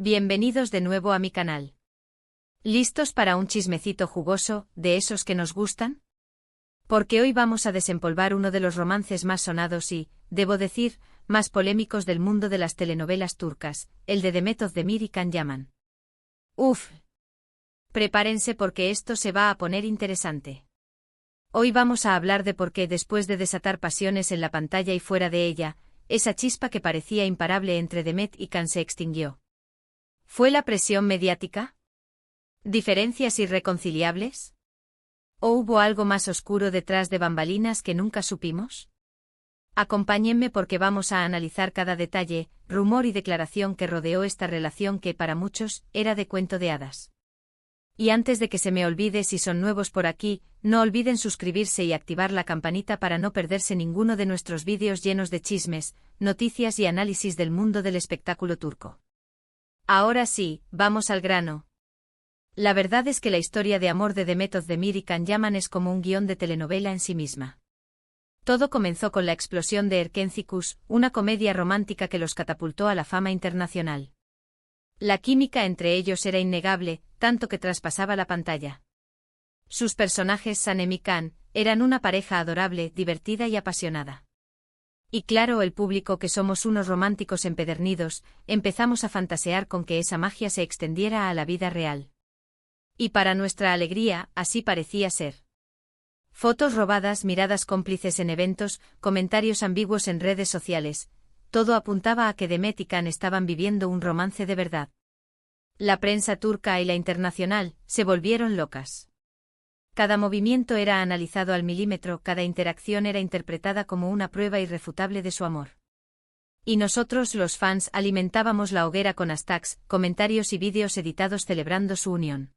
Bienvenidos de nuevo a mi canal. ¿Listos para un chismecito jugoso, de esos que nos gustan? Porque hoy vamos a desempolvar uno de los romances más sonados y, debo decir, más polémicos del mundo de las telenovelas turcas, el de Demet Özdemir y Can Yaman. Uf. Prepárense porque esto se va a poner interesante. Hoy vamos a hablar de por qué después de desatar pasiones en la pantalla y fuera de ella, esa chispa que parecía imparable entre Demet y Can se extinguió. ¿Fue la presión mediática? ¿Diferencias irreconciliables? ¿O hubo algo más oscuro detrás de bambalinas que nunca supimos? Acompáñenme porque vamos a analizar cada detalle, rumor y declaración que rodeó esta relación que para muchos era de cuento de hadas. Y antes de que se me olvide, si son nuevos por aquí, no olviden suscribirse y activar la campanita para no perderse ninguno de nuestros vídeos llenos de chismes, noticias y análisis del mundo del espectáculo turco. Ahora sí, vamos al grano. La verdad es que la historia de amor de Demet Özdemir y Can Yaman es como un guión de telenovela en sí misma. Todo comenzó con la explosión de Erkencikus, una comedia romántica que los catapultó a la fama internacional. La química entre ellos era innegable, tanto que traspasaba la pantalla. Sus personajes Sanem y Can eran una pareja adorable, divertida y apasionada. Y claro, el público que somos unos románticos empedernidos, empezamos a fantasear con que esa magia se extendiera a la vida real. Y para nuestra alegría, así parecía ser. Fotos robadas, miradas cómplices en eventos, comentarios ambiguos en redes sociales, todo apuntaba a que Demet y Can estaban viviendo un romance de verdad. La prensa turca y la internacional se volvieron locas. Cada movimiento era analizado al milímetro, cada interacción era interpretada como una prueba irrefutable de su amor. Y nosotros, los fans, alimentábamos la hoguera con hashtags, comentarios y vídeos editados celebrando su unión.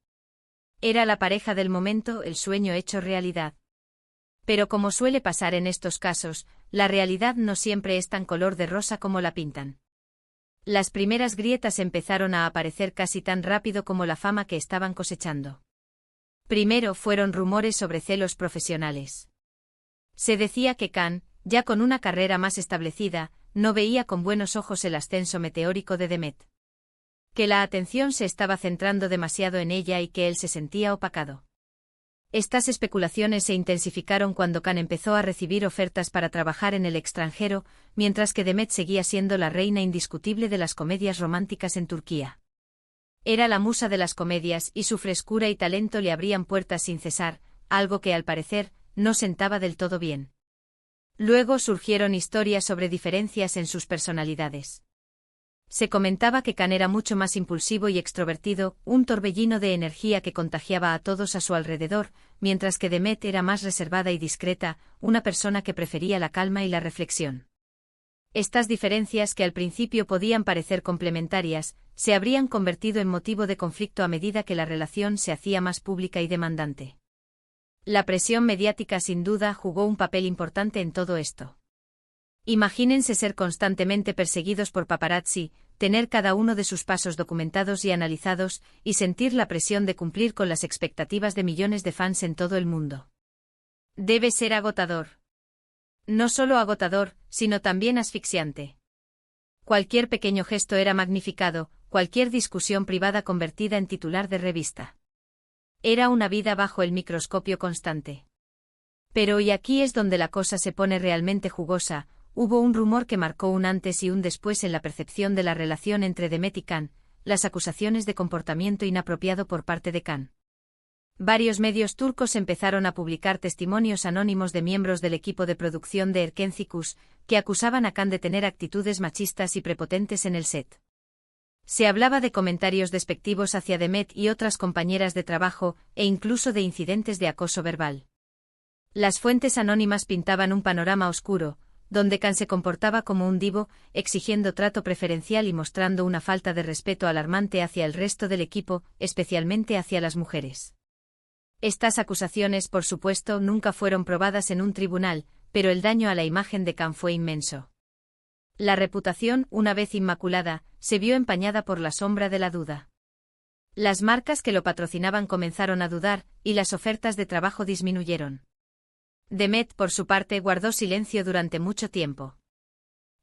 Era la pareja del momento, el sueño hecho realidad. Pero como suele pasar en estos casos, la realidad no siempre es tan color de rosa como la pintan. Las primeras grietas empezaron a aparecer casi tan rápido como la fama que estaban cosechando. Primero fueron rumores sobre celos profesionales. Se decía que Can, ya con una carrera más establecida, no veía con buenos ojos el ascenso meteórico de Demet. Que la atención se estaba centrando demasiado en ella y que él se sentía opacado. Estas especulaciones se intensificaron cuando Can empezó a recibir ofertas para trabajar en el extranjero, mientras que Demet seguía siendo la reina indiscutible de las comedias románticas en Turquía. Era la musa de las comedias y su frescura y talento le abrían puertas sin cesar, algo que al parecer no sentaba del todo bien. Luego surgieron historias sobre diferencias en sus personalidades. Se comentaba que Can era mucho más impulsivo y extrovertido, un torbellino de energía que contagiaba a todos a su alrededor, mientras que Demet era más reservada y discreta, una persona que prefería la calma y la reflexión. Estas diferencias, que al principio podían parecer complementarias, se habrían convertido en motivo de conflicto a medida que la relación se hacía más pública y demandante. La presión mediática sin duda jugó un papel importante en todo esto. Imagínense ser constantemente perseguidos por paparazzi, tener cada uno de sus pasos documentados y analizados, y sentir la presión de cumplir con las expectativas de millones de fans en todo el mundo. Debe ser agotador. No solo agotador, sino también asfixiante. Cualquier pequeño gesto era magnificado, cualquier discusión privada convertida en titular de revista. Era una vida bajo el microscopio constante. Pero y aquí es donde la cosa se pone realmente jugosa. Hubo un rumor que marcó un antes y un después en la percepción de la relación entre Demet y Can, las acusaciones de comportamiento inapropiado por parte de Can. Varios medios turcos empezaron a publicar testimonios anónimos de miembros del equipo de producción de Erkencikus, que acusaban a Can de tener actitudes machistas y prepotentes en el set. Se hablaba de comentarios despectivos hacia Demet y otras compañeras de trabajo, e incluso de incidentes de acoso verbal. Las fuentes anónimas pintaban un panorama oscuro, donde Can se comportaba como un divo, exigiendo trato preferencial y mostrando una falta de respeto alarmante hacia el resto del equipo, especialmente hacia las mujeres. Estas acusaciones, por supuesto, nunca fueron probadas en un tribunal, pero el daño a la imagen de Can fue inmenso. La reputación, una vez inmaculada, se vio empañada por la sombra de la duda. Las marcas que lo patrocinaban comenzaron a dudar, y las ofertas de trabajo disminuyeron. Demet, por su parte, guardó silencio durante mucho tiempo.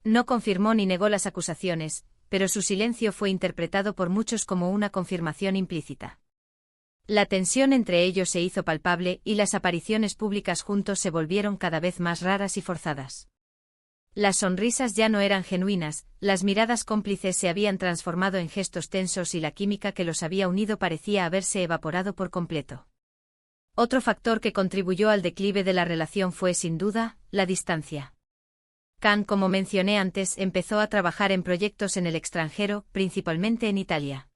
No confirmó ni negó las acusaciones, pero su silencio fue interpretado por muchos como una confirmación implícita. La tensión entre ellos se hizo palpable y las apariciones públicas juntos se volvieron cada vez más raras y forzadas. Las sonrisas ya no eran genuinas, las miradas cómplices se habían transformado en gestos tensos y la química que los había unido parecía haberse evaporado por completo. Otro factor que contribuyó al declive de la relación fue, sin duda, la distancia. Can, como mencioné antes, empezó a trabajar en proyectos en el extranjero, principalmente en Italia.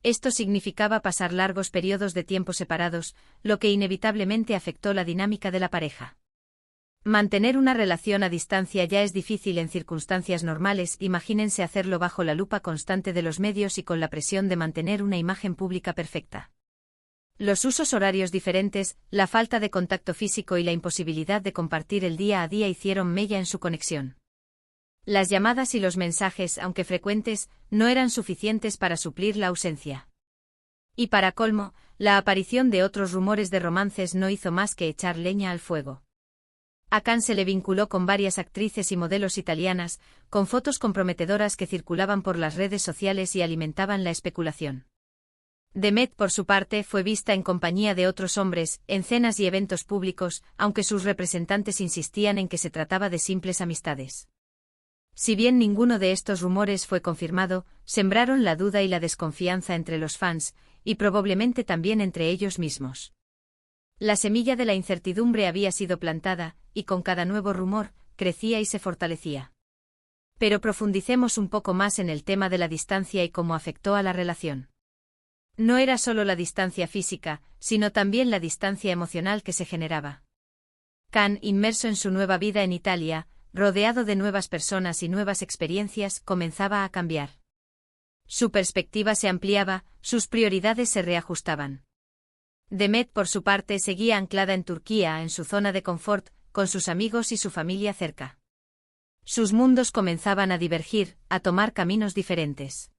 Esto significaba pasar largos periodos de tiempo separados, lo que inevitablemente afectó la dinámica de la pareja. Mantener una relación a distancia ya es difícil en circunstancias normales, imagínense hacerlo bajo la lupa constante de los medios y con la presión de mantener una imagen pública perfecta. Los usos horarios diferentes, la falta de contacto físico y la imposibilidad de compartir el día a día hicieron mella en su conexión. Las llamadas y los mensajes, aunque frecuentes, no eran suficientes para suplir la ausencia. Y para colmo, la aparición de otros rumores de romances no hizo más que echar leña al fuego. A Can se le vinculó con varias actrices y modelos italianas, con fotos comprometedoras que circulaban por las redes sociales y alimentaban la especulación. Demet, por su parte, fue vista en compañía de otros hombres, en cenas y eventos públicos, aunque sus representantes insistían en que se trataba de simples amistades. Si bien ninguno de estos rumores fue confirmado, sembraron la duda y la desconfianza entre los fans, y probablemente también entre ellos mismos. La semilla de la incertidumbre había sido plantada, y con cada nuevo rumor, crecía y se fortalecía. Pero profundicemos un poco más en el tema de la distancia y cómo afectó a la relación. No era solo la distancia física, sino también la distancia emocional que se generaba. Can, inmerso en su nueva vida en Italia, rodeado de nuevas personas y nuevas experiencias, comenzaba a cambiar. Su perspectiva se ampliaba, sus prioridades se reajustaban. Demet, por su parte, seguía anclada en Turquía, en su zona de confort, con sus amigos y su familia cerca. Sus mundos comenzaban a divergir, a tomar caminos diferentes.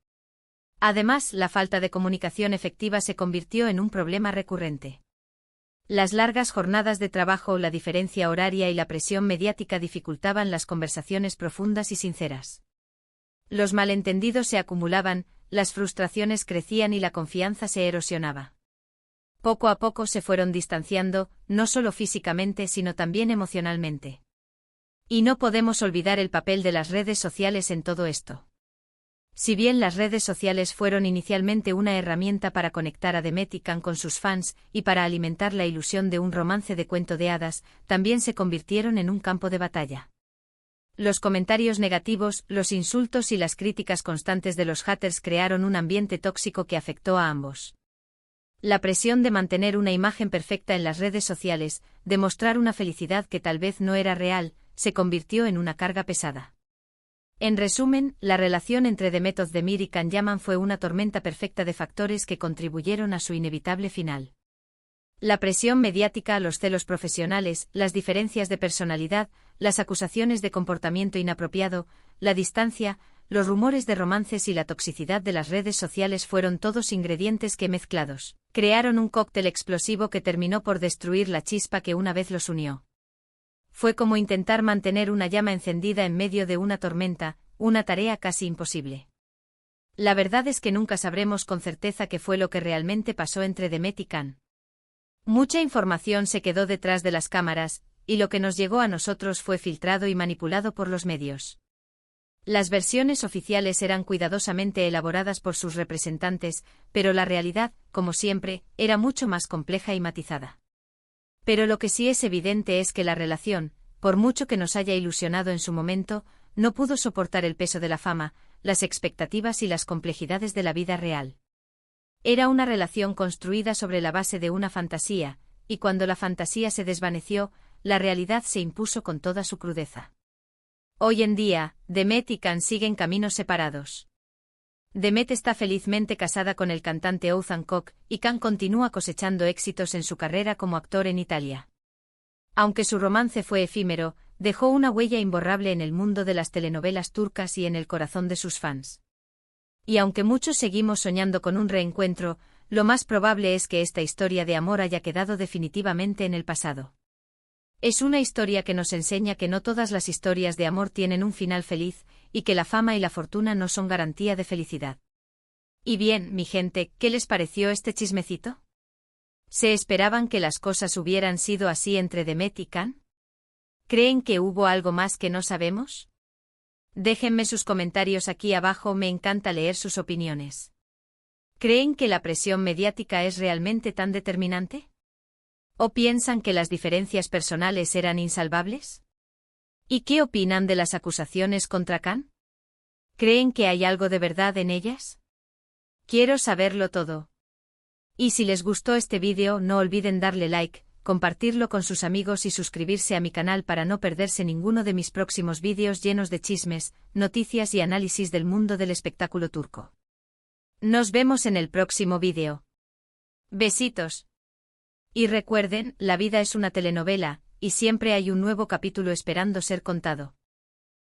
Además, la falta de comunicación efectiva se convirtió en un problema recurrente. Las largas jornadas de trabajo, la diferencia horaria y la presión mediática dificultaban las conversaciones profundas y sinceras. Los malentendidos se acumulaban, las frustraciones crecían y la confianza se erosionaba. Poco a poco se fueron distanciando, no solo físicamente sino también emocionalmente. Y no podemos olvidar el papel de las redes sociales en todo esto. Si bien las redes sociales fueron inicialmente una herramienta para conectar a Demet y Can con sus fans, y para alimentar la ilusión de un romance de cuento de hadas, también se convirtieron en un campo de batalla. Los comentarios negativos, los insultos y las críticas constantes de los haters crearon un ambiente tóxico que afectó a ambos. La presión de mantener una imagen perfecta en las redes sociales, de mostrar una felicidad que tal vez no era real, se convirtió en una carga pesada. En resumen, la relación entre Demet Özdemir y Can Yaman fue una tormenta perfecta de factores que contribuyeron a su inevitable final. La presión mediática, los celos profesionales, las diferencias de personalidad, las acusaciones de comportamiento inapropiado, la distancia, los rumores de romances y la toxicidad de las redes sociales fueron todos ingredientes que, mezclados, crearon un cóctel explosivo que terminó por destruir la chispa que una vez los unió. Fue como intentar mantener una llama encendida en medio de una tormenta, una tarea casi imposible. La verdad es que nunca sabremos con certeza qué fue lo que realmente pasó entre Demet y Can. Mucha información se quedó detrás de las cámaras, y lo que nos llegó a nosotros fue filtrado y manipulado por los medios. Las versiones oficiales eran cuidadosamente elaboradas por sus representantes, pero la realidad, como siempre, era mucho más compleja y matizada. Pero lo que sí es evidente es que la relación, por mucho que nos haya ilusionado en su momento, no pudo soportar el peso de la fama, las expectativas y las complejidades de la vida real. Era una relación construida sobre la base de una fantasía, y cuando la fantasía se desvaneció, la realidad se impuso con toda su crudeza. Hoy en día, Demet y Can siguen caminos separados. Demet está felizmente casada con el cantante Oğuzhan Koç, y Can continúa cosechando éxitos en su carrera como actor en Italia. Aunque su romance fue efímero, dejó una huella imborrable en el mundo de las telenovelas turcas y en el corazón de sus fans. Y aunque muchos seguimos soñando con un reencuentro, lo más probable es que esta historia de amor haya quedado definitivamente en el pasado. Es una historia que nos enseña que no todas las historias de amor tienen un final feliz, y que la fama y la fortuna no son garantía de felicidad. Y bien, mi gente, ¿qué les pareció este chismecito? ¿Se esperaban que las cosas hubieran sido así entre Demet y Can? ¿Creen que hubo algo más que no sabemos? Déjenme sus comentarios aquí abajo, me encanta leer sus opiniones. ¿Creen que la presión mediática es realmente tan determinante? ¿O piensan que las diferencias personales eran insalvables? ¿Y qué opinan de las acusaciones contra Can? ¿Creen que hay algo de verdad en ellas? Quiero saberlo todo. Y si les gustó este vídeo, no olviden darle like, compartirlo con sus amigos y suscribirse a mi canal para no perderse ninguno de mis próximos vídeos llenos de chismes, noticias y análisis del mundo del espectáculo turco. Nos vemos en el próximo vídeo. Besitos. Y recuerden, la vida es una telenovela, y siempre hay un nuevo capítulo esperando ser contado.